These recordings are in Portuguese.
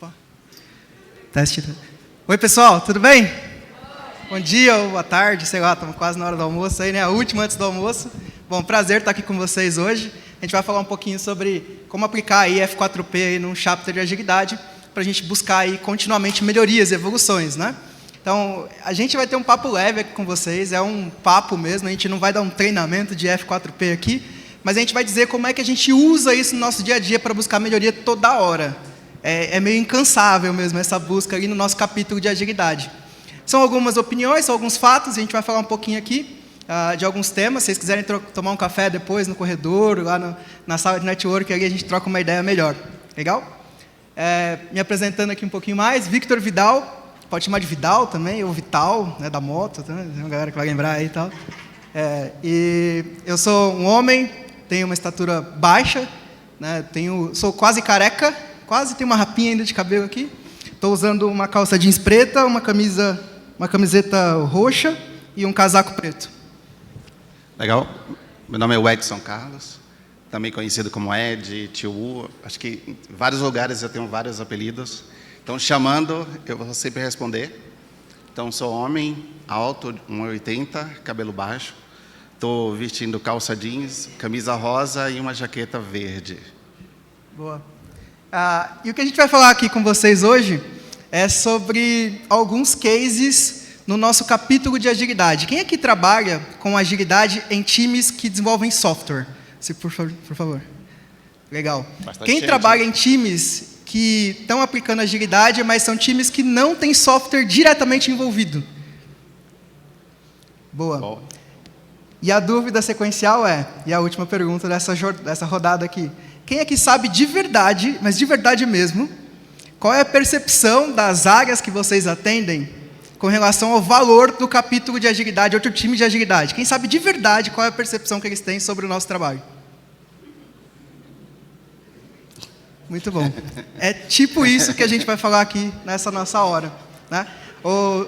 Opa. Teste. Oi, pessoal, tudo bem? Bom dia ou boa tarde, sei lá, estamos quase na hora do almoço aí, né? A última antes do almoço. Bom, prazer estar aqui com vocês hoje. A gente vai falar um pouquinho sobre como aplicar aí F4P aí num chapter de agilidade para a gente buscar aí continuamente melhorias e evoluções, né? Então, a gente vai ter um papo leve aqui com vocês, é um papo mesmo, a gente não vai dar um treinamento de F4P aqui, mas a gente vai dizer como é que a gente usa isso no nosso dia a dia para buscar melhoria toda hora. É meio incansável mesmo essa busca ali no nosso capítulo de agilidade. São algumas opiniões, são alguns fatos, a gente vai falar um pouquinho aqui de alguns temas. Se vocês quiserem tomar um café depois no corredor, lá na sala de network, ali a gente troca uma ideia melhor. Legal? Me apresentando aqui um pouquinho mais, Victor Vidal, pode chamar de Vidal também, ou Vital, né, da moto, tá? Tem uma galera que vai lembrar aí e tal. E eu sou um homem, tenho uma estatura baixa, né, sou quase careca, quase tenho uma rapinha ainda de cabelo aqui. Estou usando uma calça jeans preta, uma camiseta roxa e um casaco preto. Legal. Meu nome é Edson Carlos, também conhecido como Ed, Tio U. Acho que em vários lugares eu tenho vários apelidos. Então, chamando, eu vou sempre responder. Então, sou homem, alto, 1,80, cabelo baixo. Estou vestindo calça jeans, camisa rosa e uma jaqueta verde. Boa. E o que a gente vai falar aqui com vocês hoje é sobre alguns cases no nosso capítulo de agilidade. Quem aqui trabalha com agilidade em times que desenvolvem software? Por favor. Legal. Quem trabalha em times que estão aplicando agilidade, mas são times que não têm software diretamente envolvido? Boa. Bom. E a dúvida sequencial e a última pergunta dessa rodada aqui, quem aqui sabe de verdade, mas de verdade mesmo, qual é a percepção das áreas que vocês atendem com relação ao valor do capítulo de agilidade, outro time de agilidade? Quem sabe de verdade qual é a percepção que eles têm sobre o nosso trabalho? Muito bom. É tipo isso que a gente vai falar aqui nessa nossa hora, né?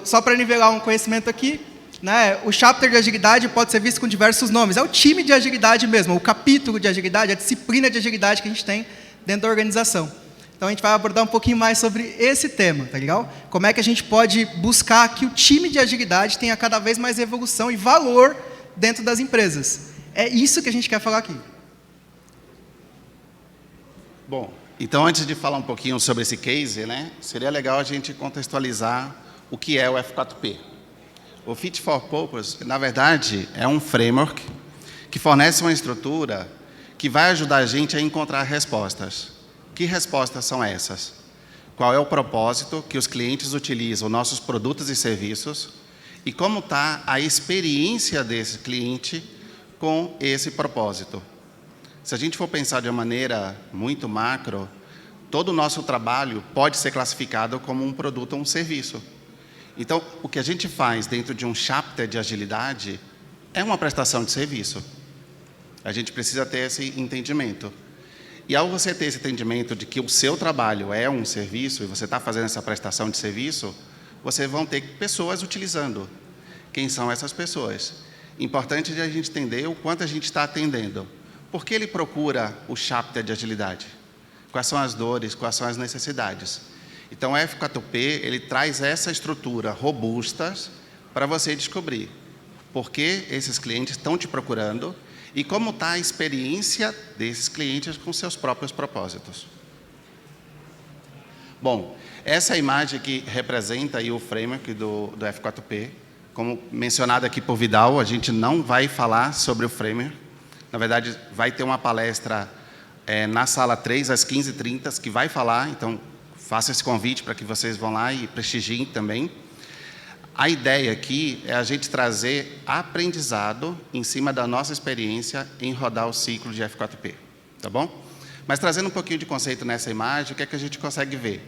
Só para nivelar um conhecimento aqui, né, o chapter de agilidade pode ser visto com diversos nomes. É o time de agilidade mesmo, o capítulo de agilidade, a disciplina de agilidade que a gente tem dentro da organização. Então, a gente vai abordar um pouquinho mais sobre esse tema, tá legal? Como é que a gente pode buscar que o time de agilidade tenha cada vez mais evolução e valor dentro das empresas. É isso que a gente quer falar aqui. Bom, então, antes de falar um pouquinho sobre esse case, né, seria legal a gente contextualizar o que é o F4P. O Fit for Purpose, na verdade, é um framework que fornece uma estrutura que vai ajudar a gente a encontrar respostas. Que respostas são essas? Qual é o propósito que os clientes utilizam nossos produtos e serviços e como está a experiência desse cliente com esse propósito? Se a gente for pensar de uma maneira muito macro, todo o nosso trabalho pode ser classificado como um produto ou um serviço. Então, o que a gente faz dentro de um chapter de agilidade é uma prestação de serviço. A gente precisa ter esse entendimento. E ao você ter esse entendimento de que o seu trabalho é um serviço e você está fazendo essa prestação de serviço, vocês vão ter pessoas utilizando. Quem são essas pessoas? Importante a gente entender o quanto a gente está atendendo. Por que ele procura o chapter de agilidade? Quais são as dores, quais são as necessidades? Então, o F4P, ele traz essa estrutura robusta para você descobrir por que esses clientes estão te procurando e como está a experiência desses clientes com seus próprios propósitos. Bom, essa imagem aqui representa aí o framework do F4P. Como mencionado aqui por Vidal, a gente não vai falar sobre o framework. Na verdade, vai ter uma palestra na sala 3, às 15h30, que vai falar, então faço esse convite para que vocês vão lá e prestigiem também. A ideia aqui é a gente trazer aprendizado em cima da nossa experiência em rodar o ciclo de F4P, tá bom? Mas trazendo um pouquinho de conceito nessa imagem, o que é que a gente consegue ver?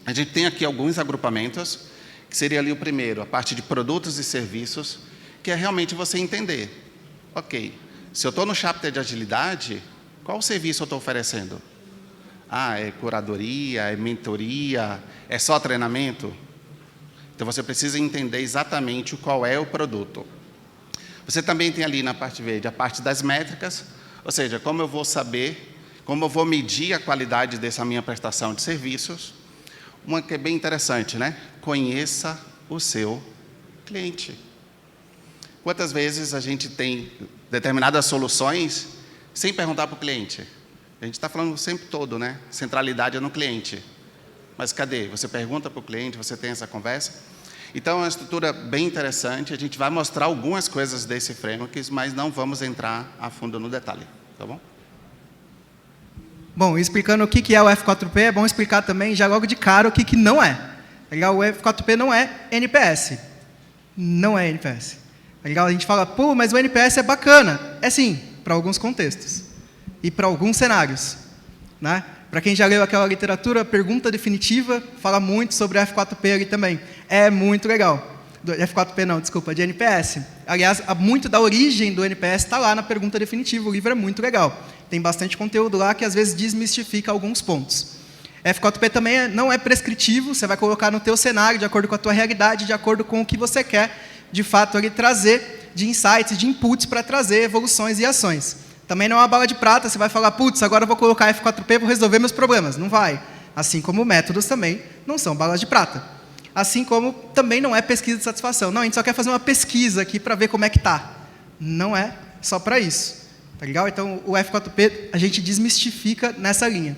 A gente tem aqui alguns agrupamentos, que seria ali o primeiro, a parte de produtos e serviços, que é realmente você entender. Ok, se eu estou no chapter de agilidade, qual serviço eu estou oferecendo? É curadoria, é mentoria, é só treinamento? Então, você precisa entender exatamente qual é o produto. Você também tem ali na parte verde a parte das métricas, ou seja, como eu vou saber, como eu vou medir a qualidade dessa minha prestação de serviços. Uma que é bem interessante, né? Conheça o seu cliente. Quantas vezes a gente tem determinadas soluções sem perguntar para o cliente? A gente está falando o tempo todo, né? Centralidade é no cliente. Mas cadê? Você pergunta para o cliente, você tem essa conversa? Então, é uma estrutura bem interessante. A gente vai mostrar algumas coisas desse framework, mas não vamos entrar a fundo no detalhe, tá bom? Bom, explicando o que é o F4P, é bom explicar também, já logo de cara, o que não é. Legal? O F4P não é NPS. Não é NPS. Legal? A gente fala, pô, mas o NPS é bacana. É sim, para alguns contextos. E para alguns cenários. Né? Para quem já leu aquela literatura, Pergunta Definitiva, fala muito sobre F4P ali também. É muito legal. F4P não, desculpa, de NPS. Aliás, muito da origem do NPS está lá na Pergunta Definitiva. O livro é muito legal. Tem bastante conteúdo lá que às vezes desmistifica alguns pontos. F4P também não é prescritivo, você vai colocar no teu cenário, de acordo com a tua realidade, de acordo com o que você quer, de fato, ali, trazer de insights, de inputs para trazer evoluções e ações. Também não é uma bala de prata, você vai falar, putz, agora eu vou colocar F4P, vou resolver meus problemas. Não vai. Assim como métodos também não são balas de prata. Assim como também não é pesquisa de satisfação. Não, a gente só quer fazer uma pesquisa aqui para ver como é que está. Não é só para isso. Tá legal? Então, o F4P a gente desmistifica nessa linha.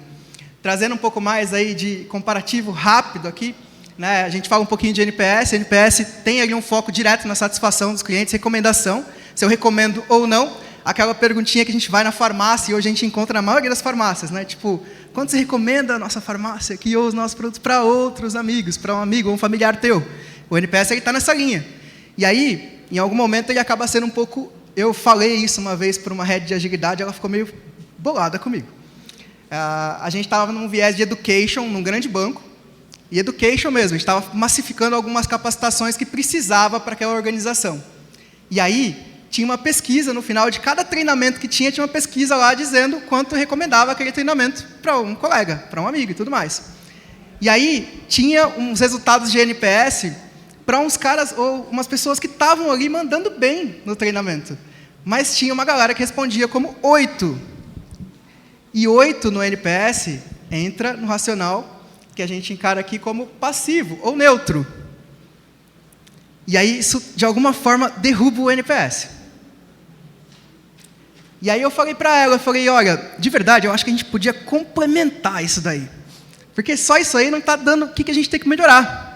Trazendo um pouco mais aí de comparativo rápido aqui, né, a gente fala um pouquinho de NPS. NPS tem ali um foco direto na satisfação dos clientes, recomendação, se eu recomendo ou não. Aquela perguntinha que a gente vai na farmácia e hoje a gente encontra na maioria das farmácias, né? Tipo, quando você recomenda a nossa farmácia aqui ou os nossos produtos para outros amigos, para um amigo ou um familiar teu? O NPS está nessa linha. E aí, em algum momento, ele acaba sendo um pouco... Eu falei isso uma vez para uma head de agilidade, ela ficou meio bolada comigo. A gente estava num viés de education, num grande banco, e education mesmo, a gente estava massificando algumas capacitações que precisava para aquela organização. E aí, tinha uma pesquisa no final de cada treinamento que tinha uma pesquisa lá dizendo quanto recomendava aquele treinamento para um colega, para um amigo e tudo mais. E aí, tinha uns resultados de NPS para uns caras ou umas pessoas que estavam ali mandando bem no treinamento. Mas tinha uma galera que respondia como 8. E 8 no NPS entra no racional que a gente encara aqui como passivo ou neutro. E aí, isso, de alguma forma, derruba o NPS. E aí eu falei para ela, olha, de verdade, eu acho que a gente podia complementar isso daí. Porque só isso aí não está dando o que a gente tem que melhorar.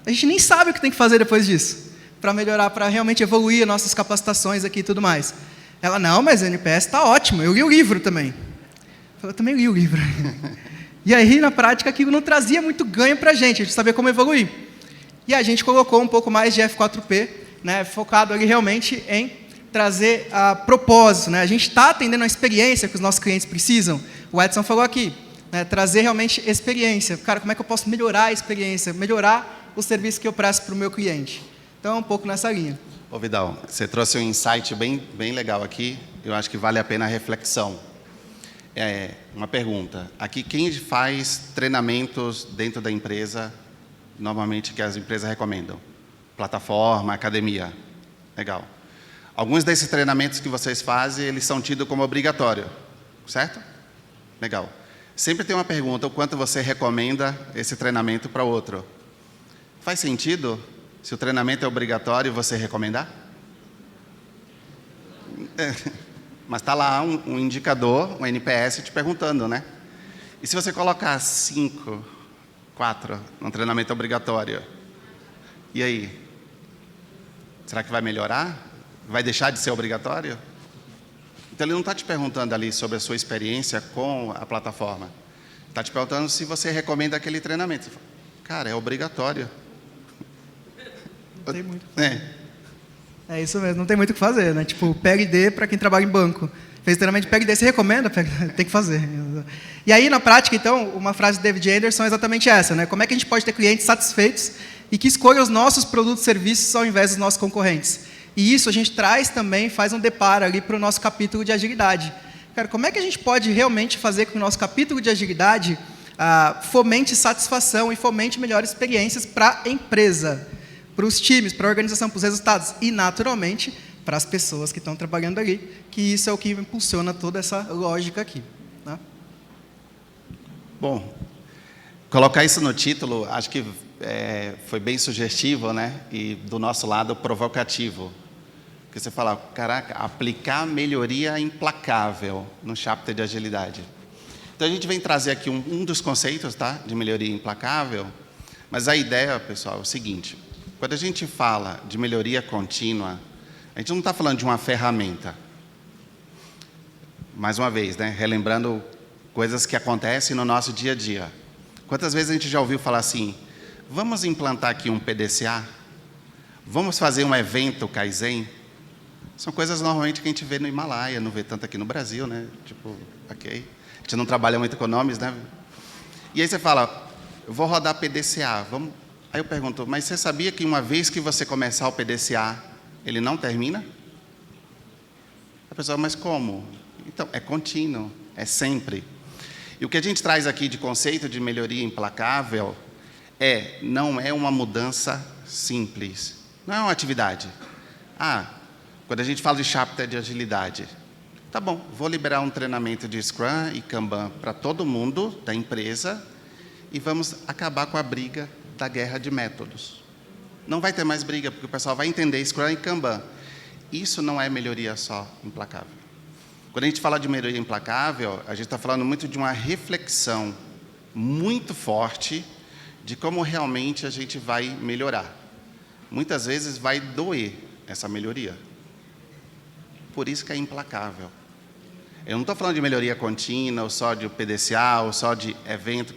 A gente nem sabe o que tem que fazer depois disso, para melhorar, para realmente evoluir as nossas capacitações aqui e tudo mais. Ela, não, mas o NPS está ótimo, eu li o livro também. Eu também li o livro. E aí, na prática, aquilo não trazia muito ganho para a gente sabia como evoluir. E a gente colocou um pouco mais de F4P, né, focado ali realmente em trazer propósito, né? A gente está atendendo a experiência que os nossos clientes precisam. O Edson falou aqui, né? Trazer realmente experiência. Cara, como é que eu posso melhorar a experiência, melhorar o serviço que eu presto para o meu cliente? Então, é um pouco nessa linha. Ô Vidal, você trouxe um insight bem legal aqui, eu acho que vale a pena a reflexão. Uma pergunta, aqui quem faz treinamentos dentro da empresa, normalmente que as empresas recomendam? Plataforma, academia, legal. Alguns desses treinamentos que vocês fazem, eles são tidos como obrigatório, certo? Legal. Sempre tem uma pergunta, o quanto você recomenda esse treinamento para outro? Faz sentido, se o treinamento é obrigatório, você recomendar? Mas está lá um indicador, um NPS, te perguntando, né? E se você colocar 5, 4 no treinamento obrigatório, e aí? Será que vai melhorar? Vai deixar de ser obrigatório? Então, ele não está te perguntando ali sobre a sua experiência com a plataforma. Está te perguntando se você recomenda aquele treinamento. Você fala, cara, é obrigatório. Não tem muito. É isso mesmo, não tem muito o que fazer, né? Tipo, PLD para quem trabalha em banco. Fez treinamento de PLD, você recomenda? Tem que fazer. E aí, na prática, então, uma frase de David Anderson é exatamente essa, né? Como é que a gente pode ter clientes satisfeitos e que escolham os nossos produtos e serviços ao invés dos nossos concorrentes? E isso a gente traz também, faz um deparo ali para o nosso capítulo de agilidade. Cara, como é que a gente pode realmente fazer com que o nosso capítulo de agilidade fomente satisfação e fomente melhores experiências para a empresa, para os times, para a organização, para os resultados e, naturalmente, para as pessoas que estão trabalhando ali, que isso é o que impulsiona toda essa lógica aqui. Né? Bom, Colocar isso no título, acho que foi bem sugestivo, né? E do nosso lado, provocativo. Porque você fala, caraca, aplicar melhoria implacável no chapter de agilidade. Então, a gente vem trazer aqui um dos conceitos, tá? De melhoria implacável. Mas a ideia, pessoal, é o seguinte. Quando a gente fala de melhoria contínua, a gente não está falando de uma ferramenta. Mais uma vez, né? Relembrando coisas que acontecem no nosso dia a dia. Quantas vezes a gente já ouviu falar assim, vamos implantar aqui um PDCA? Vamos fazer um evento Kaizen? São coisas normalmente que a gente vê no Himalaia, não vê tanto aqui no Brasil, né? Tipo, ok. A gente não trabalha muito com nomes, né? E aí você fala, eu vou rodar PDCA, vamos... Aí eu pergunto, mas você sabia que uma vez que você começar o PDCA, ele não termina? A pessoa, mas como? Então, é contínuo, é sempre. E o que a gente traz aqui de conceito de melhoria implacável não é uma mudança simples, não é uma atividade. Quando a gente fala de chapter de agilidade, tá bom, vou liberar um treinamento de Scrum e Kanban para todo mundo da empresa e vamos acabar com a briga da guerra de métodos. Não vai ter mais briga, porque o pessoal vai entender Scrum e Kanban. Isso não é melhoria só implacável. Quando a gente fala de melhoria implacável, a gente está falando muito de uma reflexão muito forte de como realmente a gente vai melhorar. Muitas vezes vai doer essa melhoria. Por isso que é implacável. Eu não estou falando de melhoria contínua, ou só de PDCA, ou só de evento,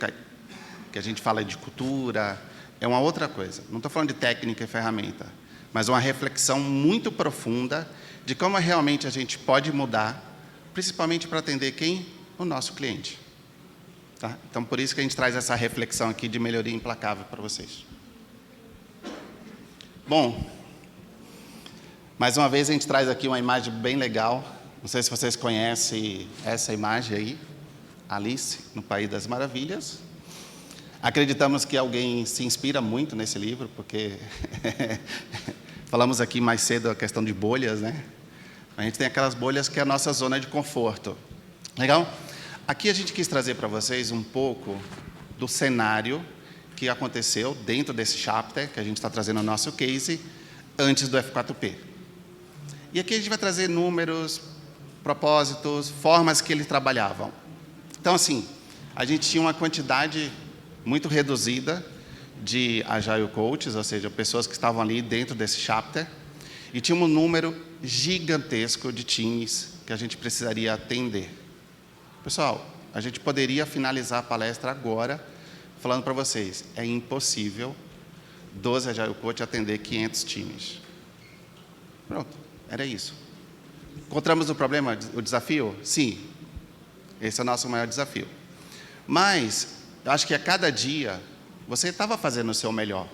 que a gente fala de cultura, é uma outra coisa. Não estou falando de técnica e ferramenta, mas uma reflexão muito profunda de como realmente a gente pode mudar, principalmente para atender quem? O nosso cliente. Tá? Então, por isso que a gente traz essa reflexão aqui de melhoria implacável para vocês. Bom, mais uma vez a gente traz aqui uma imagem bem legal. Não sei se vocês conhecem essa imagem aí, Alice, no País das Maravilhas. Acreditamos que alguém se inspira muito nesse livro, porque falamos aqui mais cedo a questão de bolhas, né? A gente tem aquelas bolhas que é a nossa zona de conforto. Legal? Aqui a gente quis trazer para vocês um pouco do cenário que aconteceu dentro desse chapter, que a gente está trazendo no nosso case, antes do F4P. E aqui a gente vai trazer números, propósitos, formas que eles trabalhavam. Então, assim, a gente tinha uma quantidade muito reduzida de Agile Coaches, ou seja, pessoas que estavam ali dentro desse chapter, e tinha um número gigantesco de times que a gente precisaria atender. Pessoal, a gente poderia finalizar a palestra agora, falando para vocês, é impossível 12 Agile Coaches atender 500 times. Pronto, era isso. Encontramos o problema, o desafio? Sim, esse é o nosso maior desafio. Mas, eu acho que a cada dia, você estava fazendo o seu melhor.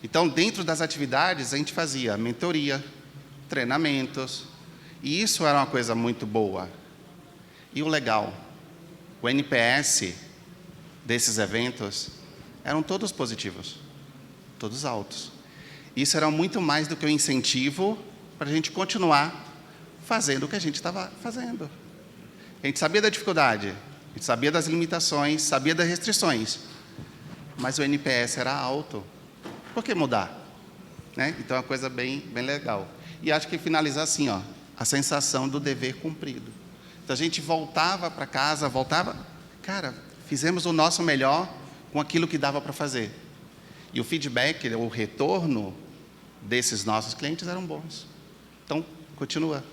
Então, dentro das atividades, a gente fazia mentoria, treinamentos, e isso era uma coisa muito boa. E o legal, o NPS desses eventos eram todos positivos, todos altos. Isso era muito mais do que um incentivo para a gente continuar fazendo o que a gente estava fazendo. A gente sabia da dificuldade, a gente sabia das limitações, sabia das restrições, mas o NPS era alto. Por que mudar? Né? Então, é uma coisa bem legal. E acho que finalizar assim, ó, a sensação do dever cumprido. Então, a gente voltava para casa, cara, fizemos o nosso melhor com aquilo que dava para fazer. E o feedback, o retorno desses nossos clientes eram bons. Então, continua.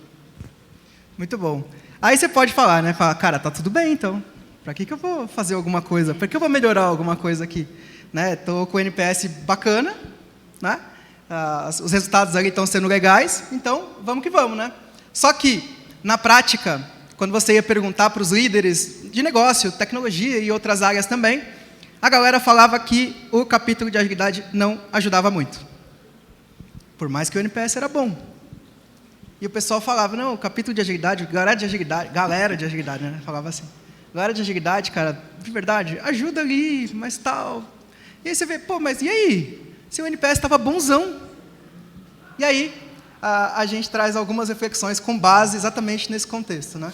Muito bom. Aí você pode falar, né? Falar, cara, tá tudo bem, então. Para que eu vou fazer alguma coisa? Para que eu vou melhorar alguma coisa aqui? Né? Estou com o NPS bacana, né? Os resultados ali estão sendo legais, então vamos que vamos, né? Só que, na prática, quando você ia perguntar para os líderes de negócio, tecnologia e outras áreas também, a galera falava que o capítulo de agilidade não ajudava muito. Por mais que o NPS era bom. E o pessoal falava, não, o capítulo de agilidade, galera de agilidade, né? Falava assim, galera de agilidade, cara, de verdade, ajuda ali, mas tal. E aí você vê, pô, mas e aí? Se o NPS estava bonzão. E aí, a gente traz algumas reflexões com base exatamente nesse contexto, né?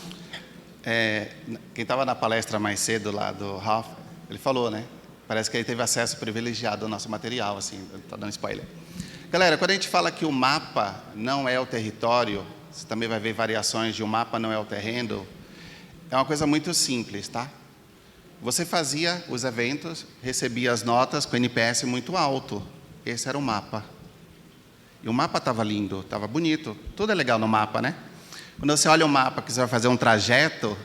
Quem estava na palestra mais cedo lá do Ralph, ele falou, né? Parece que ele teve acesso privilegiado ao nosso material, assim, estou dando spoiler. Galera, quando a gente fala que o mapa não é o território, você também vai ver variações de o mapa não é o terreno, é uma coisa muito simples, tá? Você fazia os eventos, recebia as notas com NPS muito alto. Esse era o mapa. E o mapa estava lindo, estava bonito. Tudo é legal no mapa, né? Quando você olha o mapa que você vai fazer um trajeto,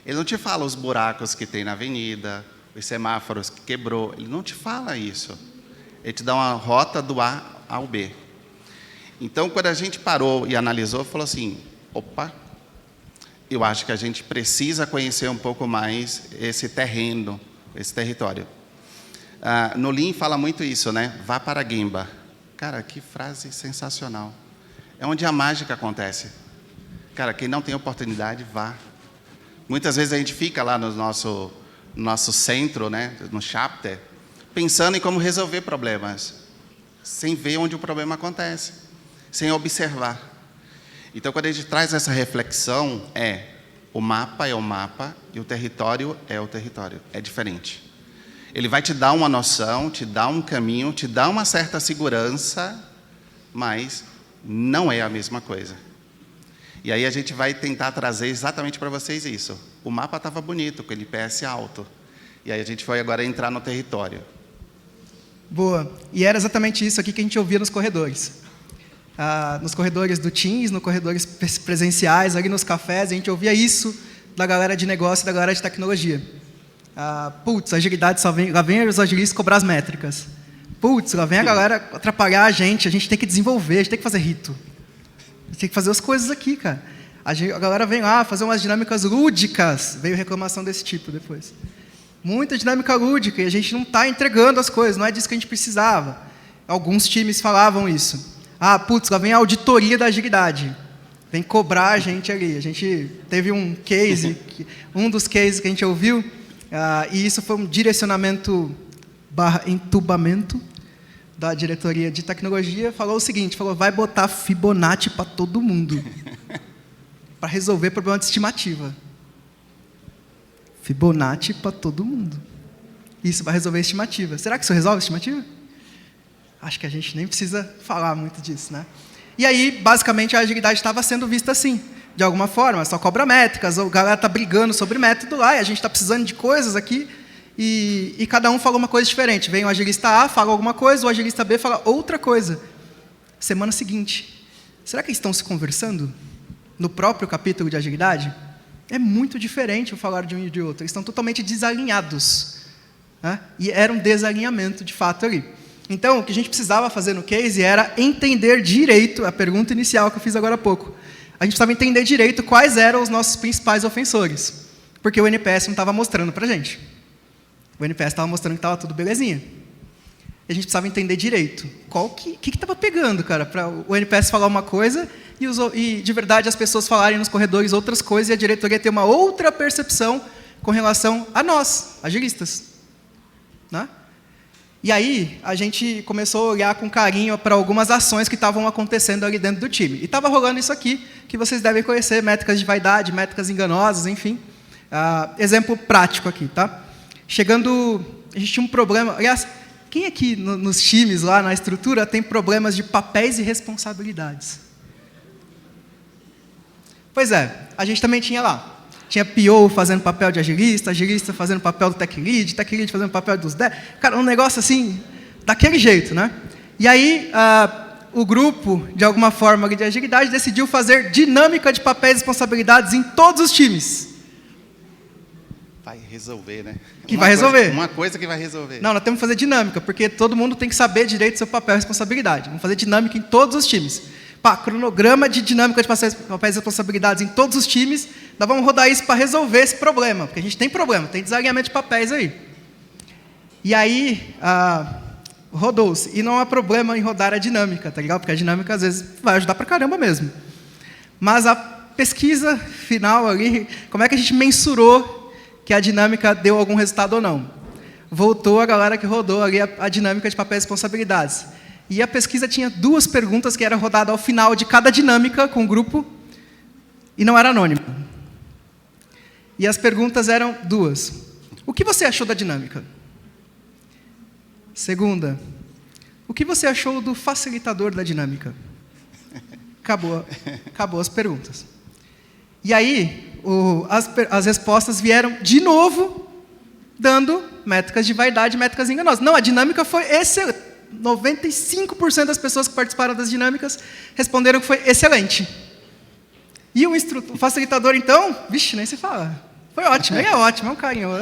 ele não te fala os buracos que tem na avenida, os semáforos que quebrou. Ele não te fala isso. Ele te dá uma rota do A ao B. Então, quando a gente parou e analisou, falou assim, opa, eu acho que a gente precisa conhecer um pouco mais esse terreno, esse território. No Lean fala muito isso, né? Vá para a Gemba. Cara, que frase sensacional. É onde a mágica acontece. Cara, quem não tem oportunidade, vá. Muitas vezes a gente fica lá no nosso centro, né? No chapter, pensando em como resolver problemas, sem ver onde o problema acontece, sem observar. Então, quando a gente traz essa reflexão, o mapa é o mapa e o território é o território. É diferente. Ele vai te dar uma noção, te dar um caminho, te dar uma certa segurança, mas não é a mesma coisa. E aí a gente vai tentar trazer exatamente para vocês isso. O mapa estava bonito, com NPS alto. E aí a gente foi agora entrar no território. Boa. E era exatamente isso aqui que a gente ouvia nos corredores. Nos corredores do Teams, nos corredores presenciais, ali nos cafés, a gente ouvia isso da galera de negócio e da galera de tecnologia. Putz, agilidade só vem... Lá vem os agilistas cobrar as métricas. Putz, lá vem a galera atrapalhar a gente tem que desenvolver, a gente tem que fazer rito. A gente tem que fazer as coisas aqui, cara. A galera vem lá fazer umas dinâmicas lúdicas. Veio reclamação desse tipo depois. Muita dinâmica lúdica, e a gente não está entregando as coisas, não é disso que a gente precisava. Alguns times falavam isso. Putz, lá vem a auditoria da agilidade. Vem cobrar a gente ali. A gente teve um case, um dos cases que a gente ouviu, e isso foi um direcionamento / entubamento da diretoria de tecnologia, falou o seguinte, vai botar Fibonacci para todo mundo, para resolver problema de estimativa. Fibonacci para todo mundo. Isso vai resolver a estimativa. Será que isso resolve a estimativa? Acho que a gente nem precisa falar muito disso, né? E aí, basicamente, a agilidade estava sendo vista assim, de alguma forma, só cobra métricas, a galera está brigando sobre método lá, e a gente está precisando de coisas aqui, e cada um falou uma coisa diferente. Vem o agilista A, fala alguma coisa, o agilista B fala outra coisa. Semana seguinte. Será que eles estão se conversando no próprio capítulo de agilidade? É muito diferente o falar de um e de outro. Eles estão totalmente desalinhados. Né? E era um desalinhamento, de fato, ali. Então, o que a gente precisava fazer no case era entender direito, a pergunta inicial que eu fiz agora há pouco. A gente precisava entender direito quais eram os nossos principais ofensores. Porque o NPS não estava mostrando para a gente. O NPS estava mostrando que estava tudo belezinha. E a gente precisava entender direito. O que estava pegando, cara, para o NPS falar uma coisa e, de verdade, as pessoas falarem nos corredores outras coisas e a diretoria ter uma outra percepção com relação a nós, agilistas. Né? E aí, a gente começou a olhar com carinho para algumas ações que estavam acontecendo ali dentro do time. E estava rolando isso aqui, que vocês devem conhecer, métricas de vaidade, métricas enganosas, enfim. Exemplo prático aqui, tá? Chegando, a gente tinha um problema... Aliás, quem aqui nos times, lá na estrutura, tem problemas de papéis e responsabilidades? Pois é, a gente também tinha lá. Tinha PO fazendo papel de agilista, agilista fazendo papel do tech lead fazendo papel dos devs. Cara, um negócio assim, daquele jeito, né? E aí, o grupo, de alguma forma de agilidade, decidiu fazer dinâmica de papéis e responsabilidades em todos os times. Vai resolver, né? Vai resolver. Uma coisa que vai resolver. Não, nós temos que fazer dinâmica, porque todo mundo tem que saber direito do seu papel e responsabilidade. Vamos fazer dinâmica em todos os times. Cronograma de dinâmica de papéis e responsabilidades em todos os times, nós vamos rodar isso para resolver esse problema, porque a gente tem problema, tem desalinhamento de papéis aí. E aí, rodou-se. E não há problema em rodar a dinâmica, tá ligado? Porque a dinâmica, às vezes, vai ajudar para caramba mesmo. Mas a pesquisa final ali, como é que a gente mensurou que a dinâmica deu algum resultado ou não? Voltou a galera que rodou ali a dinâmica de papéis e responsabilidades. E a pesquisa tinha 2 perguntas que eram rodadas ao final de cada dinâmica com o grupo, e não era anônimo. E as perguntas eram 2. O que você achou da dinâmica? Segunda, o que você achou do facilitador da dinâmica? Acabou as perguntas. E aí, as respostas vieram de novo, dando métricas de vaidade, métricas enganosas. Não, a dinâmica foi excelente. 95% das pessoas que participaram das dinâmicas responderam que foi excelente. E o facilitador, então, vixe, nem se fala. Foi ótimo, ele é ótimo, é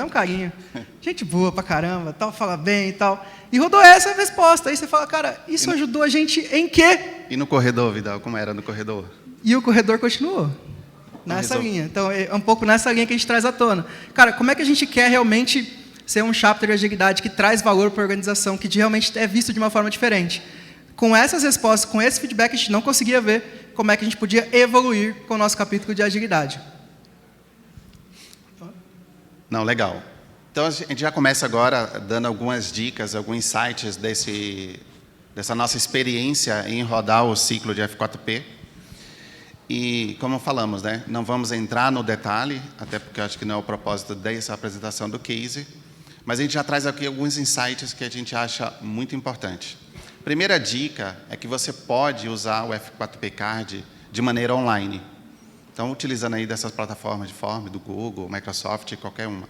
um carinho. Gente boa pra caramba, tal, fala bem e tal. E rodou essa resposta. Aí você fala, cara, isso ajudou a gente em quê? E no corredor, Vidal, como era no corredor? E o corredor continuou. Nessa linha. Então, é um pouco nessa linha que a gente traz à tona. Cara, como é que a gente quer realmente ser um chapter de agilidade que traz valor para a organização, que realmente é visto de uma forma diferente? Com essas respostas, com esse feedback, a gente não conseguia ver como é que a gente podia evoluir com o nosso capítulo de agilidade. Não, legal. Então, a gente já começa agora dando algumas dicas, alguns insights dessa nossa experiência em rodar o ciclo de F4P. E, como falamos, né, não vamos entrar no detalhe, até porque acho que não é o propósito dessa apresentação do case, mas a gente já traz aqui alguns insights que a gente acha muito importante. Primeira dica é que você pode usar o F4P Card de maneira online. Então, utilizando aí dessas plataformas de form, do Google, Microsoft, qualquer uma.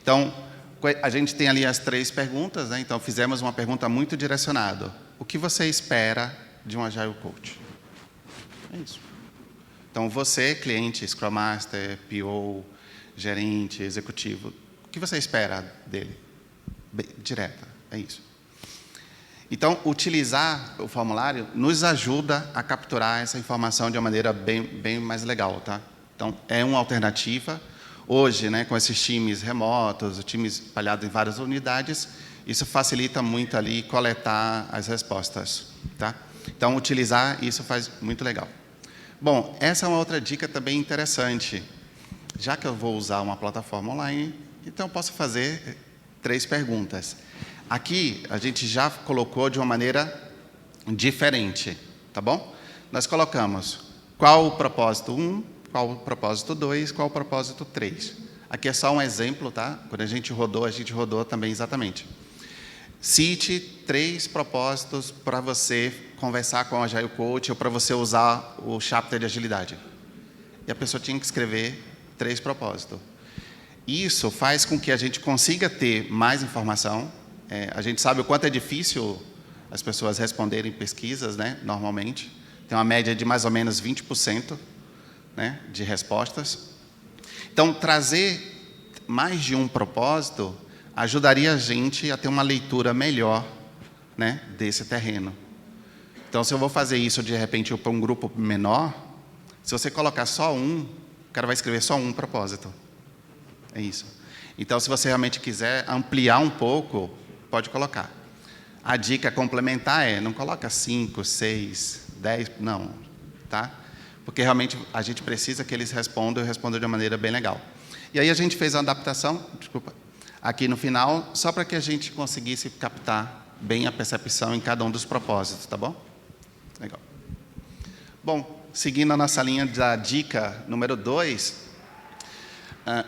Então, a gente tem ali as 3 perguntas, né? Então, fizemos uma pergunta muito direcionada. O que você espera de um Agile Coach? É isso. Então, você, cliente, Scrum Master, PO, gerente, executivo, o que você espera dele? Bem, direta, é isso. Então, utilizar o formulário nos ajuda a capturar essa informação de uma maneira bem mais legal, tá? Então, é uma alternativa. Hoje, né, com esses times remotos, times espalhados em várias unidades, isso facilita muito ali coletar as respostas, tá? Então, utilizar isso faz muito legal. Bom, essa é uma outra dica também interessante. Já que eu vou usar uma plataforma online, então eu posso fazer 3 perguntas. Aqui, a gente já colocou de uma maneira diferente, tá bom? Nós colocamos qual o propósito 1, qual o propósito 2, qual o propósito 3. Aqui é só um exemplo, tá? Quando a gente rodou também exatamente. Cite 3 propósitos para você conversar com o Agile Coach ou para você usar o chapter de agilidade. E a pessoa tinha que escrever 3 propósitos. Isso faz com que a gente consiga ter mais informação. A gente sabe o quanto é difícil as pessoas responderem pesquisas, né, normalmente. Tem uma média de mais ou menos 20%, né, de respostas. Então, trazer mais de um propósito ajudaria a gente a ter uma leitura melhor, né, desse terreno. Então, se eu vou fazer isso, de repente, para um grupo menor, se você colocar só um, o cara vai escrever só um propósito. É isso. Então, se você realmente quiser ampliar um pouco, pode colocar. A dica complementar é, não coloca 5, 6, 10, não, tá? Porque realmente a gente precisa que eles respondam de uma maneira bem legal. E aí a gente fez uma adaptação, aqui no final, só para que a gente conseguisse captar bem a percepção em cada um dos propósitos, tá bom? Legal. Bom, seguindo a nossa linha da dica número 2,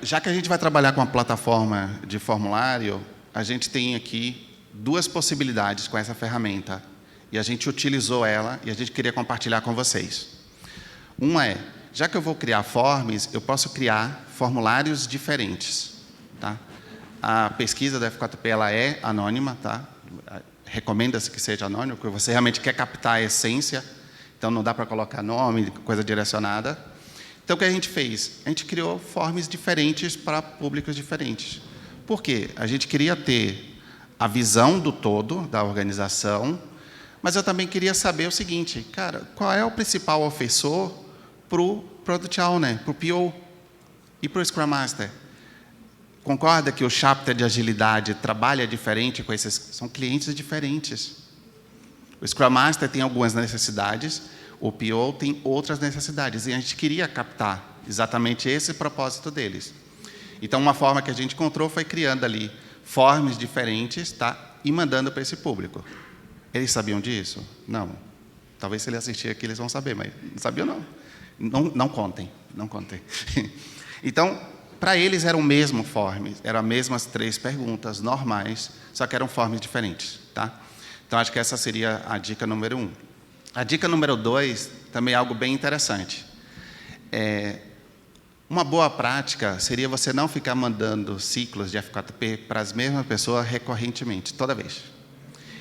já que a gente vai trabalhar com a plataforma de formulário, a gente tem aqui 2 possibilidades com essa ferramenta. E a gente utilizou ela e a gente queria compartilhar com vocês. Uma é, já que eu vou criar forms, eu posso criar formulários diferentes, tá? A pesquisa da F4P ela é anônima, tá? Recomenda-se que seja anônimo, porque você realmente quer captar a essência, então não dá para colocar nome, coisa direcionada. Então, o que a gente fez? A gente criou forms diferentes para públicos diferentes. Por quê? A gente queria ter a visão do todo da organização, mas eu também queria saber o seguinte, cara, qual é o principal ofensor para o Product Owner, para o PO e para o Scrum Master? Concorda que o chapter de agilidade trabalha diferente com esses? São clientes diferentes. O Scrum Master tem algumas necessidades, o PO tem outras necessidades, e a gente queria captar exatamente esse propósito deles. Então, uma forma que a gente encontrou foi criando ali formas diferentes, tá? E mandando para esse público. Eles sabiam disso? Não. Talvez se ele assistir aqui, eles vão saber, mas não sabiam, não. Não contem, não contem. Então, para eles era o mesmo form, eram as mesmas 3 perguntas normais, só que eram forms diferentes, tá? Então, acho que essa seria a dica número 1. A dica número 2 também é algo bem interessante. Uma boa prática seria você não ficar mandando ciclos de F4P para as mesmas pessoas recorrentemente, toda vez.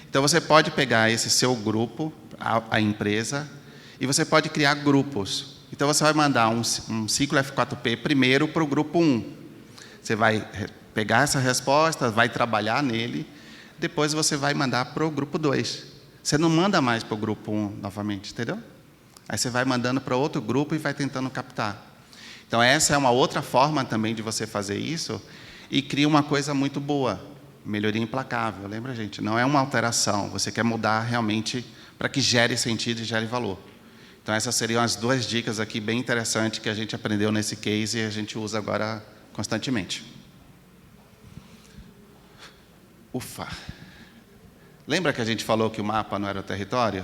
Então, você pode pegar esse seu grupo, a empresa, e você pode criar grupos. Então, você vai mandar um ciclo F4P primeiro para o grupo 1. Você vai pegar essa resposta, vai trabalhar nele, depois você vai mandar para o grupo 2. Você não manda mais para o grupo 1 novamente, entendeu? Aí você vai mandando para outro grupo e vai tentando captar. Então, essa é uma outra forma também de você fazer isso e cria uma coisa muito boa, melhoria implacável. Lembra, gente? Não é uma alteração, você quer mudar realmente para que gere sentido e gere valor. Então, essas seriam as 2 dicas aqui bem interessantes que a gente aprendeu nesse case e a gente usa agora constantemente. Ufa! Lembra que a gente falou que o mapa não era o território?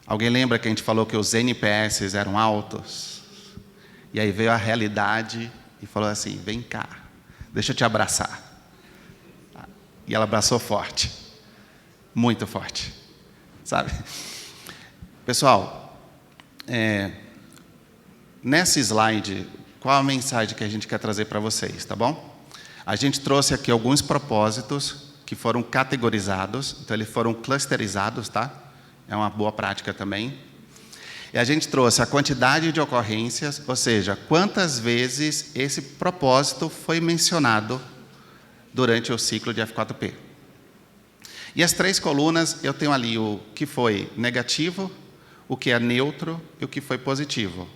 Alguém lembra que a gente falou que os NPS eram altos? E aí veio a realidade e falou assim, vem cá, deixa eu te abraçar. E ela abraçou forte, muito forte, sabe? Pessoal, nessa slide, qual a mensagem que a gente quer trazer para vocês, tá bom? A gente trouxe aqui alguns propósitos que foram categorizados, então eles foram clusterizados, tá? É uma boa prática também. E a gente trouxe a quantidade de ocorrências, ou seja, quantas vezes esse propósito foi mencionado durante o ciclo de F4P. E as 3 colunas, eu tenho ali o que foi negativo, o que é neutro e o que foi positivo.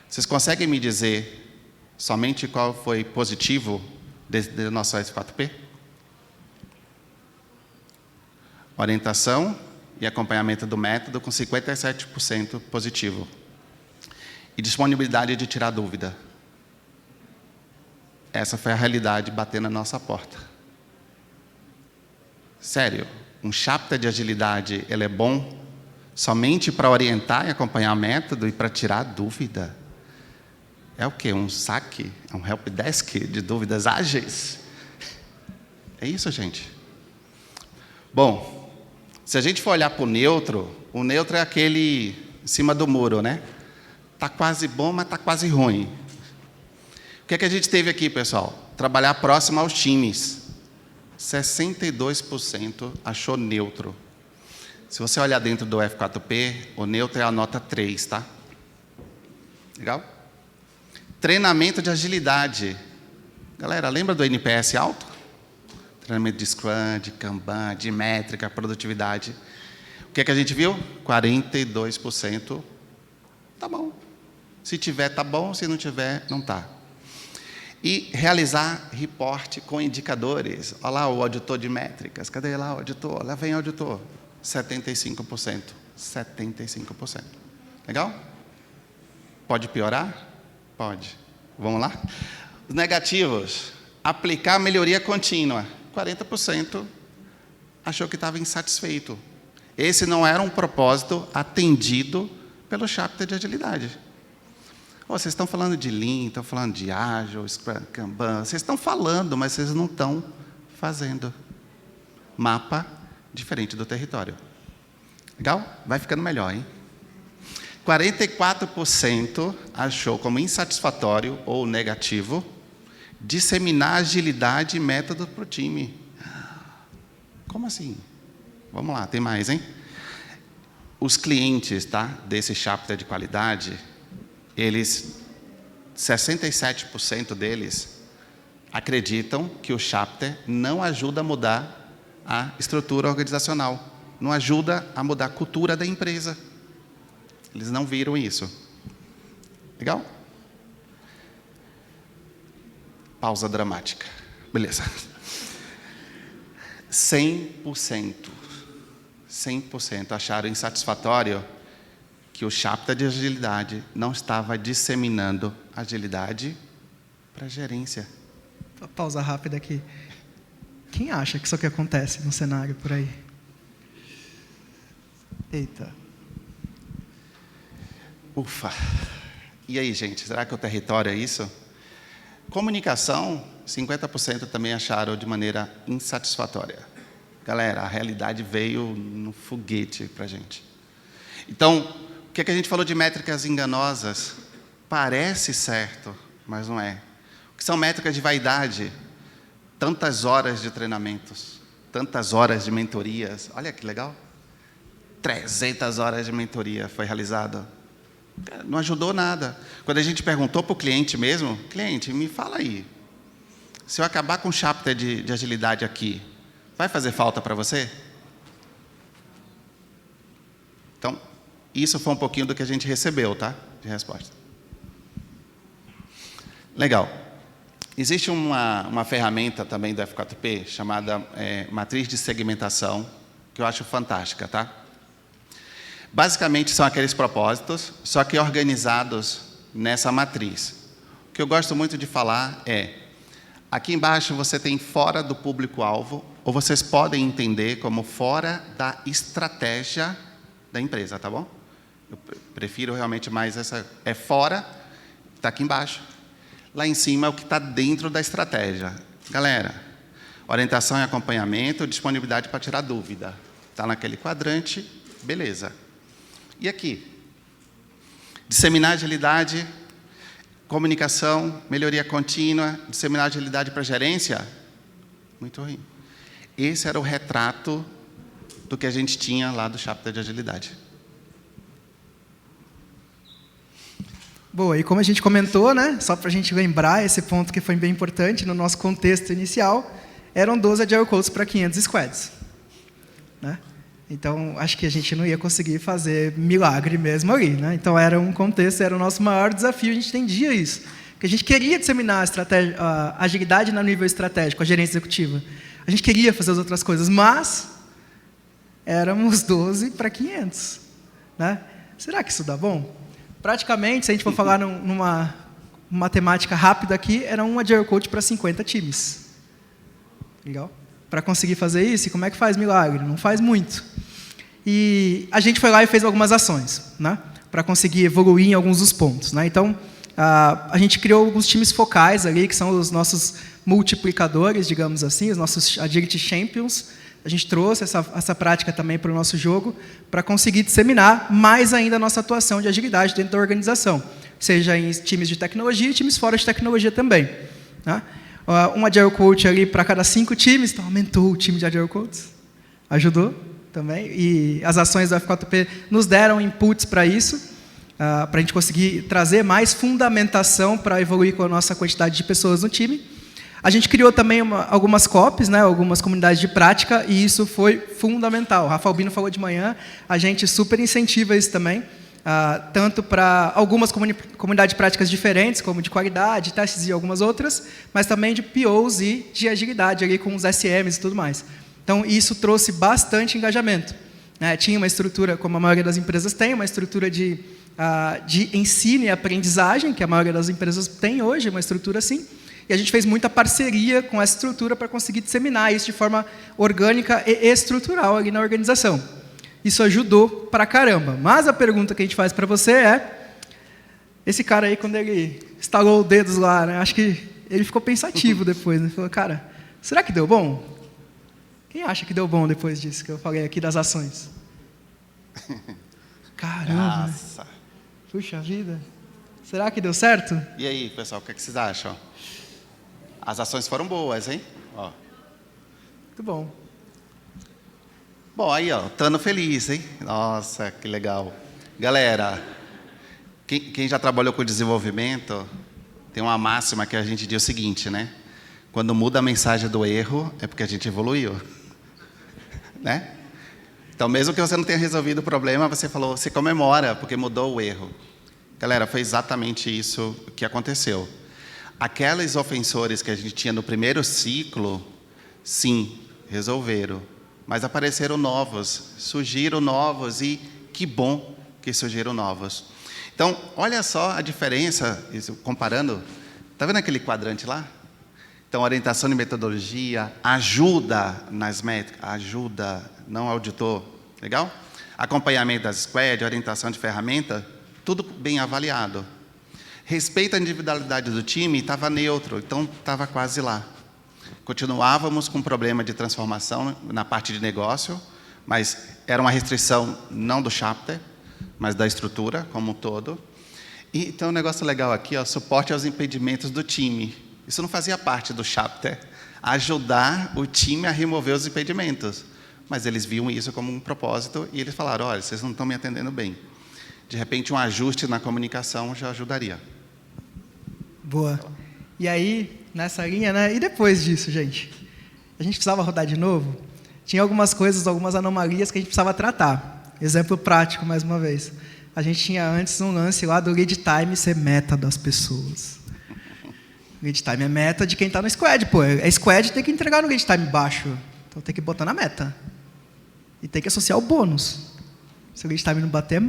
Vocês conseguem me dizer somente qual foi positivo do nosso F4P? Orientação e acompanhamento do método com 57% positivo. E disponibilidade de tirar dúvida. Essa foi a realidade batendo na nossa porta. Sério, um chapter de agilidade, ele é bom somente para orientar e acompanhar o método e para tirar dúvida. É o quê? Um saque? É um helpdesk de dúvidas ágeis? É isso, gente. Bom, se a gente for olhar para o neutro é aquele em cima do muro, né? Está quase bom, mas está quase ruim. O que é que a gente teve aqui, pessoal? Trabalhar próximo aos times. 62% achou neutro. Se você olhar dentro do F4P, o neutro é a nota 3, tá? Legal? Treinamento de agilidade. Galera, lembra do NPS alto? Treinamento de Scrum, de Kanban, de métrica, produtividade. O que é que a gente viu? 42%. Tá bom. Se tiver, tá bom. Se não tiver, não tá. E realizar reporte com indicadores. Olha lá o auditor de métricas. Cadê lá o auditor? Lá vem o auditor. 75%. 75%. Legal? Pode piorar? Pode. Vamos lá? Os negativos. Aplicar melhoria contínua. 40% achou que estava insatisfeito. Esse não era um propósito atendido pelo chapter de agilidade. Vocês estão falando de Lean, estão falando de Agile, Scrum, Kanban. Vocês estão falando, mas vocês não estão fazendo. Mapa diferente do território. Legal? Vai ficando melhor, hein? 44% achou como insatisfatório ou negativo disseminar agilidade e método para o time. Como assim? Vamos lá, tem mais, hein? Os clientes, tá, desse chapter de qualidade, 67% deles acreditam que o chapter não ajuda a mudar a estrutura organizacional, não ajuda a mudar a cultura da empresa. Eles não viram isso. Legal? Pausa dramática. Beleza. 100% acharam insatisfatório que o chapter de agilidade não estava disseminando agilidade para a gerência. Pausa rápida aqui. Quem acha que isso aqui acontece no cenário por aí? Eita. Ufa. E aí, gente, será que o território é isso? Comunicação, 50% também acharam de maneira insatisfatória. Galera, a realidade veio no foguete para a gente. Então, o que a gente falou de métricas enganosas? Parece certo, mas não é. O que são métricas de vaidade? Tantas horas de treinamentos, tantas horas de mentorias. Olha que legal. 300 horas de mentoria foi realizada. Não ajudou nada. Quando a gente perguntou para o cliente mesmo, cliente, me fala aí, se eu acabar com o chapter de agilidade aqui, vai fazer falta para você? Então, isso foi um pouquinho do que a gente recebeu, tá? De resposta. Legal. Existe uma ferramenta também do F4P, chamada matriz de segmentação, que eu acho fantástica, tá? Basicamente, são aqueles propósitos, só que organizados nessa matriz. O que eu gosto muito de falar é, aqui embaixo você tem fora do público-alvo, ou vocês podem entender como fora da estratégia da empresa, tá bom? Eu prefiro realmente mais essa, é fora, está aqui embaixo. Lá em cima é o que está dentro da estratégia. Galera, orientação e acompanhamento, disponibilidade para tirar dúvida. Está naquele quadrante, beleza. E aqui? Disseminar agilidade, comunicação, melhoria contínua, disseminar agilidade para gerência? Muito ruim. Esse era o retrato do que a gente tinha lá do chapter de agilidade. Boa, e como a gente comentou, né, só para a gente lembrar esse ponto que foi bem importante no nosso contexto inicial, eram 12 Agile Codes para 500 squads. Né? Então, acho que a gente não ia conseguir fazer milagre mesmo ali. Né? Então, era um contexto, era o nosso maior desafio, a gente entendia isso. Que a gente queria disseminar a agilidade no nível estratégico, a gerência executiva. A gente queria fazer as outras coisas, mas éramos 12 para 500. Né? Será que isso dá bom? Praticamente, se a gente for falar numa matemática rápida aqui, era um Agile Coach para 50 times. Legal? Para conseguir fazer isso, como é que faz milagre? Não faz muito. E a gente foi lá e fez algumas ações, né, para conseguir evoluir em alguns dos pontos. Né? Então, a gente criou alguns times focais ali, que são os nossos multiplicadores, digamos assim, os nossos Agility Champions. A gente trouxe essa prática também para o nosso jogo, para conseguir disseminar mais ainda a nossa atuação de agilidade dentro da organização, seja em times de tecnologia e times fora de tecnologia também. Né? Um Agile Coach ali para cada 5 times, então aumentou o time de Agile Coaches, ajudou também, e as ações do F4P nos deram inputs para isso, para a gente conseguir trazer mais fundamentação para evoluir com a nossa quantidade de pessoas no time. A gente criou também algumas COPs, né, algumas comunidades de prática, e isso foi fundamental. O Rafa Albino falou de manhã, a gente super incentiva isso também, tanto para algumas comunidades de práticas diferentes, como de qualidade, testes e algumas outras, mas também de POs e de agilidade, ali com os SMs e tudo mais. Então, isso trouxe bastante engajamento. Tinha uma estrutura, como a maioria das empresas tem, uma estrutura de ensino e aprendizagem, que a maioria das empresas tem hoje, uma estrutura assim, e a gente fez muita parceria com essa estrutura para conseguir disseminar isso de forma orgânica e estrutural ali na organização. Isso ajudou pra caramba. Mas a pergunta que a gente faz para você é, esse cara aí, quando ele estalou os dedos lá, né, acho que ele ficou pensativo depois. Né? Falou, cara, será que deu bom? Quem acha que deu bom depois disso que eu falei aqui das ações? Caramba. Nossa. Puxa vida. Será que deu certo? E aí, pessoal, o que vocês acham? As ações foram boas, hein? Ó. Muito bom. Bom, aí, ó, Tano feliz, hein? Nossa, que legal. Galera, quem já trabalhou com desenvolvimento, tem uma máxima que a gente diz o seguinte, né? Quando muda a mensagem do erro, é porque a gente evoluiu. Né? Então, mesmo que você não tenha resolvido o problema, você comemora, porque mudou o erro. Galera, foi exatamente isso que aconteceu. Aqueles ofensores que a gente tinha no primeiro ciclo, sim, resolveram. Mas apareceram novos, surgiram novos, e que bom que surgiram novos. Então, olha só a diferença, comparando. Está vendo aquele quadrante lá? Então, orientação de metodologia, ajuda nas métricas, ajuda, não auditor, legal? Acompanhamento das squad, orientação de ferramenta, tudo bem avaliado. Respeito à individualidade do time, estava neutro, então estava quase lá. Continuávamos com problema de transformação na parte de negócio, mas era uma restrição não do chapter, mas da estrutura como um todo. E então, um negócio legal aqui, ó, suporte aos impedimentos do time. Isso não fazia parte do chapter, ajudar o time a remover os impedimentos. Mas eles viam isso como um propósito e eles falaram, olha, vocês não estão me atendendo bem. De repente, um ajuste na comunicação já ajudaria. Boa. E aí, nessa linha, né? E depois disso, gente? A gente precisava rodar de novo? Tinha algumas coisas, algumas anomalias que a gente precisava tratar. Exemplo prático, mais uma vez. A gente tinha antes um lance lá do lead time ser meta das pessoas. Lead time é meta de quem está no squad, pô. É squad, tem que entregar no lead time baixo. Então tem que botar na meta. E tem que associar o bônus. Se o lead time não bater,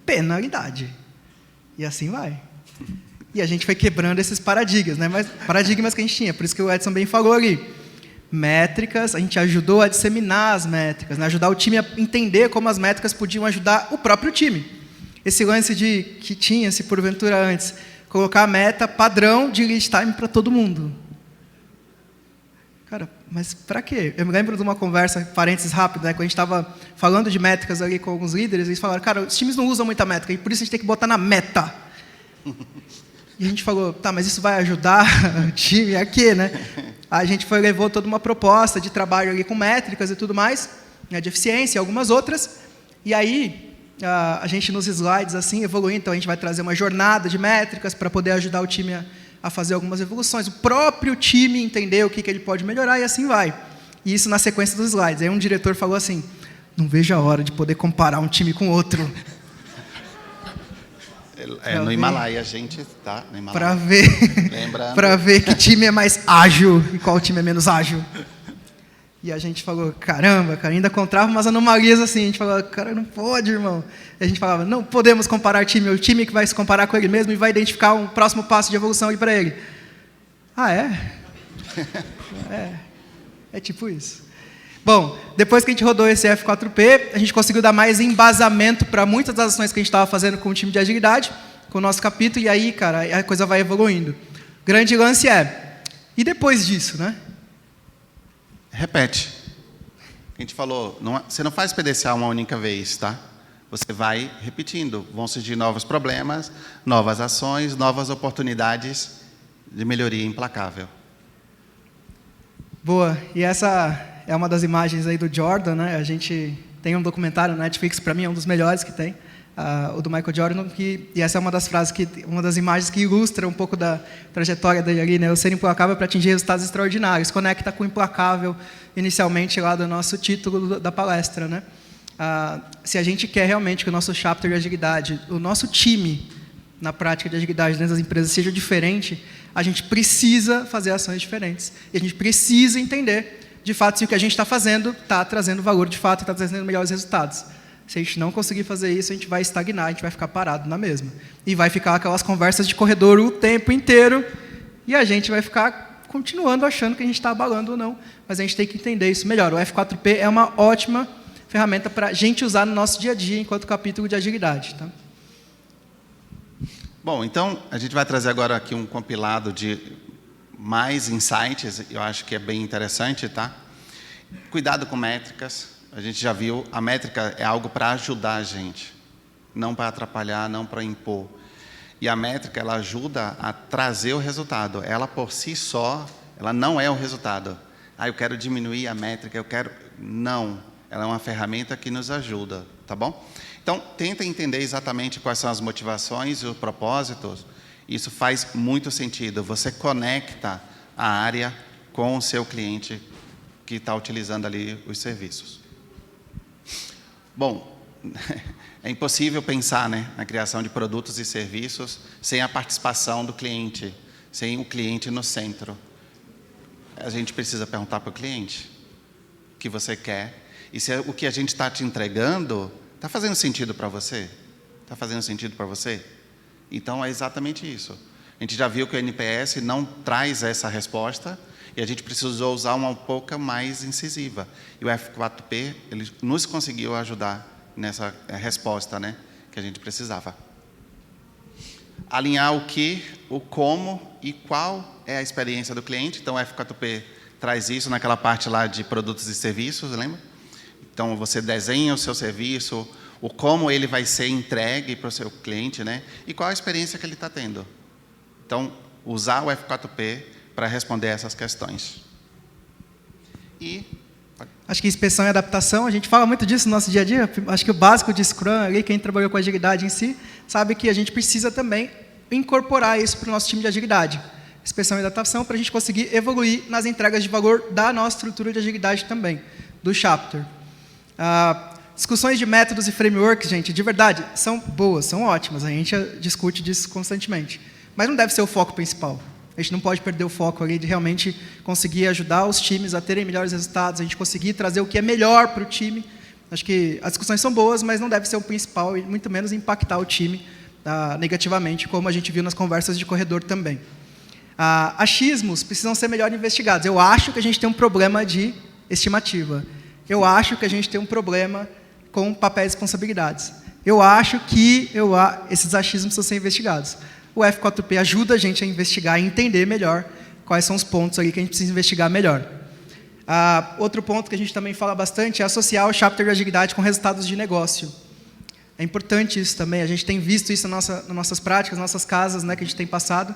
penalidade. E assim vai. E a gente foi quebrando esses paradigmas, né? Mas paradigmas que a gente tinha. Por isso que o Edson bem falou ali. Métricas, a gente ajudou a disseminar as métricas, né? Ajudar o time a entender como as métricas podiam ajudar o próprio time. Esse lance de que tinha, se porventura antes, colocar a meta padrão de lead time para todo mundo. Cara, mas para quê? Eu me lembro de uma conversa, parênteses rápido, né, quando a gente estava falando de métricas ali com alguns líderes, eles falaram, cara, os times não usam muita métrica, e por isso a gente tem que botar na meta. E a gente falou, tá, mas isso vai ajudar o time a quê, né? A gente levou toda uma proposta de trabalho ali com métricas e tudo mais, né, de eficiência e algumas outras, e aí a gente nos slides assim evoluindo, então a gente vai trazer uma jornada de métricas para poder ajudar o time a fazer algumas evoluções, o próprio time entender o que ele pode melhorar e assim vai. E isso na sequência dos slides. Aí um diretor falou assim, não vejo a hora de poder comparar um time com outro. No Himalaia, a gente está no Himalaia. Para ver que time é mais ágil e qual time é menos ágil. E a gente falou, caramba, cara, ainda encontrava umas anomalias assim. A gente falou, cara, não pode, irmão. E a gente falava, não podemos comparar time. O time que vai se comparar com ele mesmo e vai identificar um próximo passo de evolução ali para ele. Ah, é? É tipo isso. Bom, depois que a gente rodou esse F4P, a gente conseguiu dar mais embasamento para muitas das ações que a gente estava fazendo com o time de agilidade, com o nosso capítulo, e aí, cara, a coisa vai evoluindo. O grande lance é, e depois disso, né? Repete. A gente falou, você não faz PDCA uma única vez, tá? Você vai repetindo. Vão surgir novos problemas, novas ações, novas oportunidades de melhoria implacável. Boa. E essa é uma das imagens aí do Jordan, né? A gente tem um documentário no Netflix, para mim é um dos melhores que tem, o do Michael Jordan, e essa é uma das frases, uma das imagens que ilustra um pouco da trajetória dele ali, né? O ser implacável para atingir resultados extraordinários. Conecta com o implacável, inicialmente lá do nosso título da palestra, né? Se a gente quer realmente que o nosso chapter de agilidade, o nosso time na prática de agilidade dentro das empresas seja diferente, a gente precisa fazer ações diferentes. E a gente precisa entender, de fato, se o que a gente está fazendo está trazendo valor de fato, está trazendo melhores resultados. Se a gente não conseguir fazer isso, a gente vai estagnar, a gente vai ficar parado na mesma. E vai ficar aquelas conversas de corredor o tempo inteiro, e a gente vai ficar continuando achando que a gente está abalando ou não. Mas a gente tem que entender isso melhor. O F4P é uma ótima ferramenta para a gente usar no nosso dia a dia, enquanto capítulo de agilidade. Tá? Bom, então, a gente vai trazer agora aqui um compilado de mais insights, eu acho que é bem interessante, tá? Cuidado com métricas. A gente já viu, a métrica é algo para ajudar a gente, não para atrapalhar, não para impor. E a métrica, ela ajuda a trazer o resultado. Ela, por si só, ela não é o resultado. Eu quero diminuir a métrica, eu quero... Não. Ela é uma ferramenta que nos ajuda, tá bom? Então, tenta entender exatamente quais são as motivações e os propósitos. Isso faz muito sentido. Você conecta a área com o seu cliente que está utilizando ali os serviços. Bom, é impossível pensar, né, na criação de produtos e serviços sem a participação do cliente, sem o cliente no centro. A gente precisa perguntar para o cliente o que você quer e se o que a gente está te entregando está fazendo sentido para você? Está fazendo sentido para você? Então, é exatamente isso. A gente já viu que o NPS não traz essa resposta e a gente precisou usar uma um pouco mais incisiva. E o F4P, ele nos conseguiu ajudar nessa resposta, né, que a gente precisava. alinhar o que, o como e qual é a experiência do cliente. Então, o F4P traz isso naquela parte lá de produtos e serviços, lembra? Então, você desenha o seu serviço, o como ele vai ser entregue para o seu cliente, né? E qual a experiência que ele está tendo. Então, usar o F4P para responder essas questões. Acho que inspeção e adaptação, a gente fala muito disso no nosso dia a dia. Acho que o básico de Scrum, ali, quem trabalhou com agilidade em si, sabe que a gente precisa também incorporar isso para o nosso time de agilidade. Inspeção e adaptação para a gente conseguir evoluir nas entregas de valor da nossa estrutura de agilidade também, do Chapter. Discussões de métodos e frameworks, gente, de verdade, são boas, são ótimas. A gente discute disso constantemente. Mas não deve ser o foco principal. A gente não pode perder o foco ali de realmente conseguir ajudar os times a terem melhores resultados, a gente conseguir trazer o que é melhor para o time. Acho que as discussões são boas, mas não deve ser o principal e muito menos impactar o time negativamente, como a gente viu nas conversas de corredor também. Achismos precisam ser melhor investigados. Eu acho que a gente tem um problema de estimativa. Eu acho que a gente tem um problema com papéis e responsabilidades. Eu acho que esses achismos precisam ser investigados. O F4P ajuda a gente a investigar e entender melhor quais são os pontos ali que a gente precisa investigar melhor. Outro ponto que a gente também fala bastante é associar o Chapter de agilidade com resultados de negócio. É importante isso também, a gente tem visto isso nas nossas práticas, nas nossas casas, né, que a gente tem passado.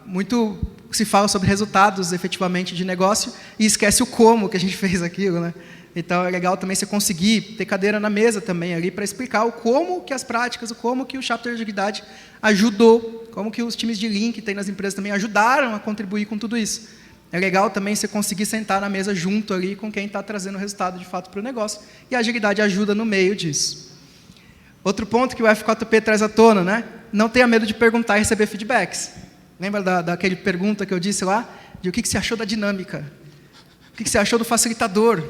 Muito se fala sobre resultados, efetivamente, de negócio e esquece o como que a gente fez aquilo, né? Então, é legal também você conseguir ter cadeira na mesa também ali para explicar o como que as práticas, o como que o Chapter de agilidade ajudou, como que os times de Lean que tem nas empresas também ajudaram a contribuir com tudo isso. É legal também você conseguir sentar na mesa junto ali com quem está trazendo o resultado de fato para o negócio e a agilidade ajuda no meio disso. Outro ponto que o F4P traz à tona, né? Não tenha medo de perguntar e receber feedbacks. Lembra daquele pergunta que eu disse lá? De o que você achou da dinâmica? O que você achou do facilitador?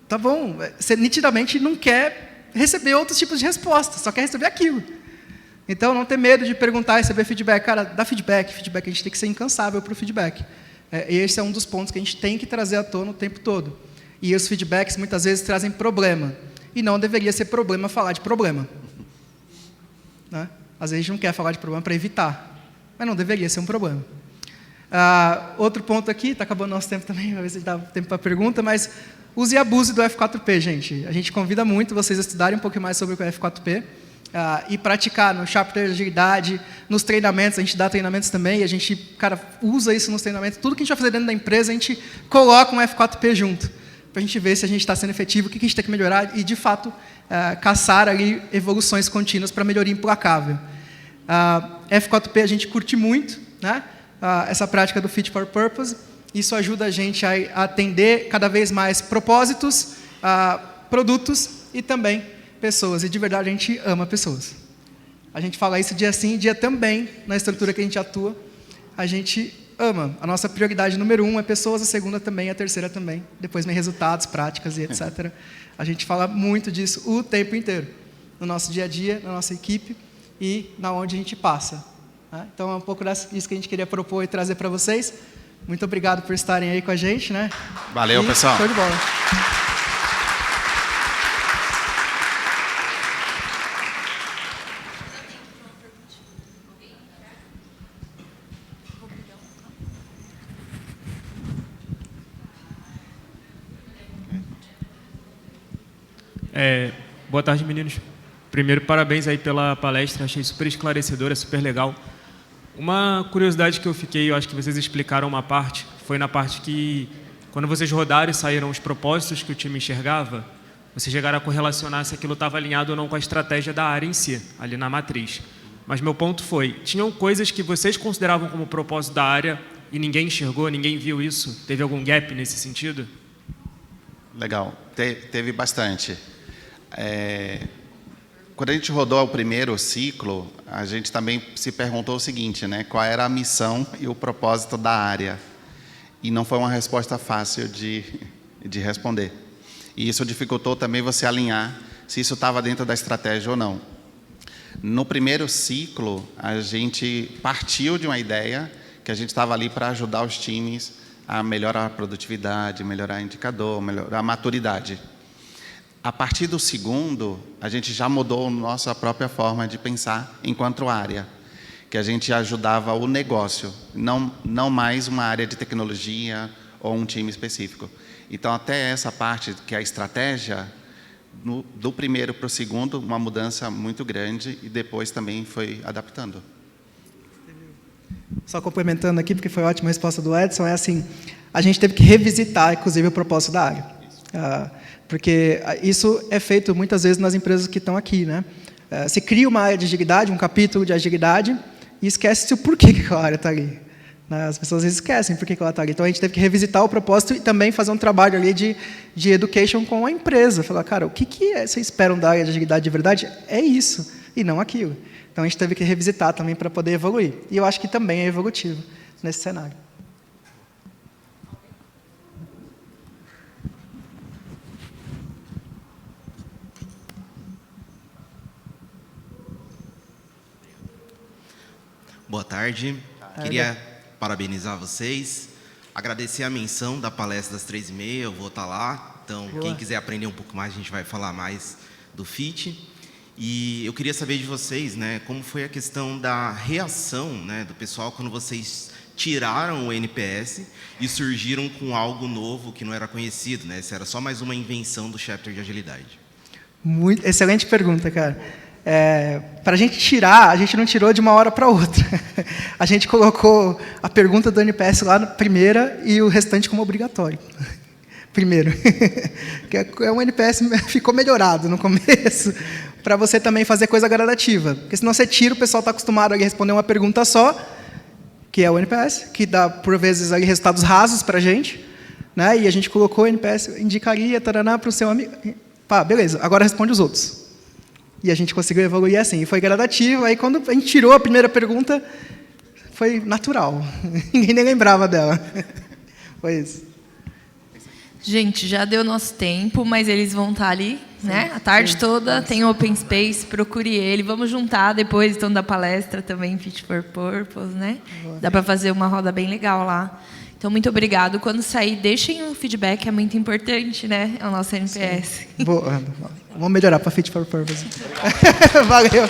Tá bom, você nitidamente não quer receber outros tipos de respostas, só quer receber aquilo. Então, não ter medo de perguntar e receber feedback. Cara, dá feedback, a gente tem que ser incansável para o feedback. Esse é um dos pontos que a gente tem que trazer à tona o tempo todo. E os feedbacks, muitas vezes, trazem problema. E não deveria ser problema falar de problema. Né? Às vezes, a gente não quer falar de problema para evitar. Mas não deveria ser um problema. Outro ponto aqui, está acabando nosso tempo também, vai ver se dá tempo para pergunta, mas use e abuse do F4P, gente. A gente convida muito vocês a estudarem um pouco mais sobre o F4P e praticar no Chapter de agilidade, nos treinamentos, a gente dá treinamentos também, e a gente, cara, usa isso nos treinamentos. Tudo que a gente vai fazer dentro da empresa, a gente coloca um F4P junto, para a gente ver se a gente está sendo efetivo, o que a gente tem que melhorar e, de fato, caçar ali evoluções contínuas para melhoria implacável. F4P a gente curte muito, né? Essa prática do Fit for Purpose. Isso ajuda a gente a atender cada vez mais propósitos, produtos e também pessoas. E, de verdade, a gente ama pessoas. A gente fala isso dia sim, dia também, na estrutura que a gente atua. A gente ama. A nossa prioridade número 1 é pessoas, a segunda também, a terceira também. Depois vem resultados, práticas e etc. A gente fala muito disso o tempo inteiro. No nosso dia a dia, na nossa equipe e na onde a gente passa. Então, é um pouco disso que a gente queria propor e trazer para vocês. Muito obrigado por estarem aí com a gente, né? Valeu, pessoal. Show de bola. Boa tarde, meninos. Primeiro, parabéns aí pela palestra, achei super esclarecedora, super legal. Uma curiosidade que eu fiquei, eu acho que vocês explicaram uma parte, foi na parte que, quando vocês rodaram e saíram os propósitos que o time enxergava, vocês chegaram a correlacionar se aquilo estava alinhado ou não com a estratégia da área em si, ali na matriz. Mas meu ponto foi, tinham coisas que vocês consideravam como propósito da área e ninguém enxergou, ninguém viu isso? Teve algum gap nesse sentido? Legal, teve bastante. Quando a gente rodou o primeiro ciclo, a gente também se perguntou o seguinte, né? Qual era a missão e o propósito da área? E não foi uma resposta fácil de responder. E isso dificultou também você alinhar se isso estava dentro da estratégia ou não. No primeiro ciclo, a gente partiu de uma ideia que a gente estava ali para ajudar os times a melhorar a produtividade, melhorar o indicador, melhorar a maturidade. A partir do segundo, a gente já mudou a nossa própria forma de pensar enquanto área, que a gente ajudava o negócio, não mais uma área de tecnologia ou um time específico. Então, até essa parte, que é a estratégia, do primeiro para o segundo, uma mudança muito grande, e depois também foi adaptando. Só complementando aqui, porque foi ótima a resposta do Edson, é assim, a gente teve que revisitar, inclusive, o propósito da área. Porque isso é feito muitas vezes nas empresas que estão aqui, né? Se cria uma área de agilidade, um capítulo de agilidade, e esquece-se o porquê que aquela área está ali. As pessoas às vezes esquecem por que ela está ali. Então, a gente teve que revisitar o propósito e também fazer um trabalho ali de education com a empresa. Falar, cara, o que vocês esperam da área de agilidade de verdade? É isso, e não aquilo. Então, a gente teve que revisitar também para poder evoluir. E eu acho que também é evolutivo nesse cenário. Boa tarde. Queria parabenizar vocês, agradecer a menção da palestra das 3h30, eu vou estar lá. Então, quem quiser aprender um pouco mais, a gente vai falar mais do FIT. E eu queria saber de vocês, né, como foi a questão da reação, né, do pessoal quando vocês tiraram o NPS e surgiram com algo novo que não era conhecido, né? Se era só mais uma invenção do chapter de agilidade. Excelente pergunta, cara. Para a gente tirar, a gente não tirou de uma hora para outra. A gente colocou a pergunta do NPS lá na primeira e o restante como obrigatório. Primeiro. Que o NPS ficou melhorado no começo, para você também fazer coisa gradativa. Porque senão você tira, o pessoal está acostumado a responder uma pergunta só, que é o NPS, que dá, por vezes, ali, resultados rasos para a gente, né? E a gente colocou o NPS, indicaria, taraná, para o seu amigo. Pá, beleza, agora responde os outros. E a gente conseguiu evoluir assim. E foi gradativo. Aí, quando a gente tirou a primeira pergunta, foi natural. Ninguém nem lembrava dela. Foi isso. Gente, já deu nosso tempo, mas eles vão estar ali, né? A tarde toda, tem Open Space, procure ele. Vamos juntar depois, então, da palestra também, Fit for Purpose, né? Dá para fazer uma roda bem legal lá. Então, muito obrigado. Quando sair, deixem o feedback, é muito importante, né? É o nosso NPS. Vamos melhorar para Fit for Purpose. Valeu.